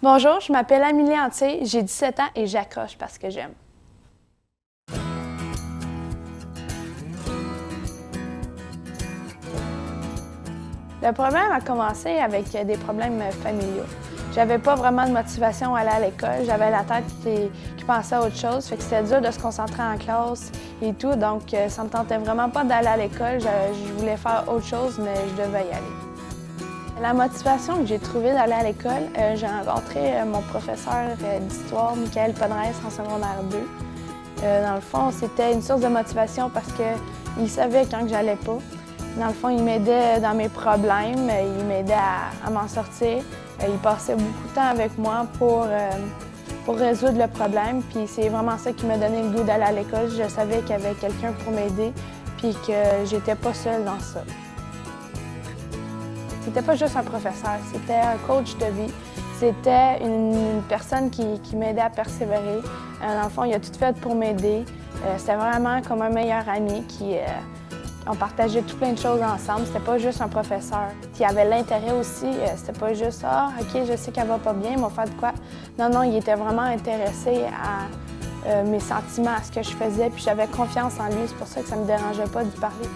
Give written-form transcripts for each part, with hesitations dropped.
Bonjour, je m'appelle Amélie Antier, j'ai 17 ans et j'accroche parce que j'aime. Le problème a commencé avec des problèmes familiaux. J'avais pas vraiment de motivation à aller à l'école, j'avais la tête qui pensait à autre chose, fait que c'était dur de se concentrer en classe et tout, donc ça me tentait vraiment pas d'aller à l'école, je voulais faire autre chose, mais je devais y aller. La motivation que j'ai trouvée d'aller à l'école, j'ai rencontré mon professeur d'histoire, Michael Podresse, en secondaire 2. Dans le fond, c'était une source de motivation parce qu'il savait quand j'allais pas. Dans le fond, il m'aidait dans mes problèmes, il m'aidait à m'en sortir. Il passait beaucoup de temps avec moi pour résoudre le problème. Puis c'est vraiment ça qui m'a donné le goût d'aller à l'école. Je savais qu'il y avait quelqu'un pour m'aider, puis que j'étais pas seule dans ça. C'était pas juste un professeur, c'était un coach de vie. C'était une personne qui m'aidait à persévérer. Dans le fond, il a tout fait pour m'aider. C'était vraiment comme un meilleur ami on partageait tout plein de choses ensemble. C'était pas juste un professeur. Il avait l'intérêt aussi. C'était pas juste « Ah, OK, je sais qu'elle va pas bien, mais on va faire de quoi? » Non, non, il était vraiment intéressé à mes sentiments, à ce que je faisais, puis j'avais confiance en lui. C'est pour ça que ça me dérangeait pas d'y parler.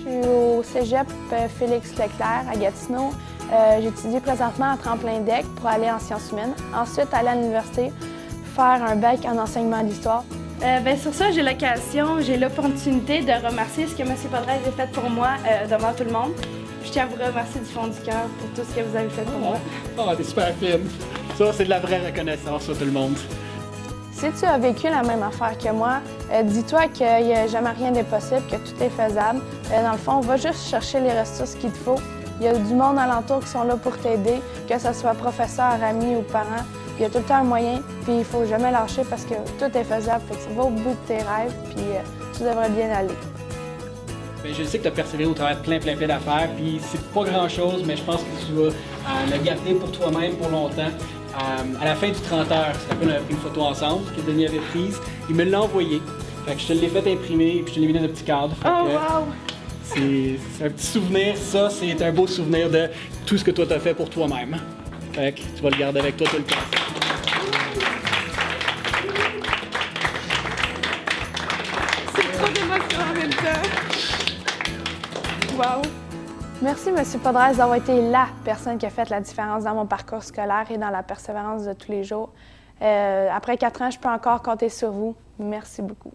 Je suis au cégep Félix Leclerc à Gatineau. J'étudie présentement à tremplin DEC pour aller en sciences humaines. Ensuite, aller à l'université, faire un bac en enseignement d'histoire. Sur ça, j'ai l'opportunité de remercier ce que M. Podresse a fait pour moi devant tout le monde. Je tiens à vous remercier du fond du cœur pour tout ce que vous avez fait pour moi. Oh, t'es super fine. Ça, c'est de la vraie reconnaissance à tout le monde. Si tu as vécu la même affaire que moi, dis-toi qu'il n'y a jamais rien d'impossible, que tout est faisable. Dans le fond, va juste chercher les ressources qu'il te faut. Il y a du monde alentour qui sont là pour t'aider, que ce soit professeur, amis ou parents. Il y a tout le temps un moyen, puis il ne faut jamais lâcher parce que tout est faisable. Fait que ça va au bout de tes rêves, puis tu devrais bien aller. Bien, je sais que tu as persévéré au travers de plein d'affaires, puis c'est pas grand-chose, mais je pense que tu vas le garder pour toi-même pour longtemps. À la fin du 30 heures, on a pris une photo ensemble que Denis avait prise. Il me l'a envoyé. Fait que je te l'ai fait imprimer, puis je te l'ai mis dans un petit cadre. Oh, wow! C'est un petit souvenir, ça, c'est un beau souvenir de tout ce que toi t'as fait pour toi-même. Fait que tu vas le garder avec toi tout le temps. C'est trop d'émotions en même temps. Wow! Merci, M. Podresse, d'avoir été la personne qui a fait la différence dans mon parcours scolaire et dans la persévérance de tous les jours. Après 4 ans, je peux encore compter sur vous. Merci beaucoup.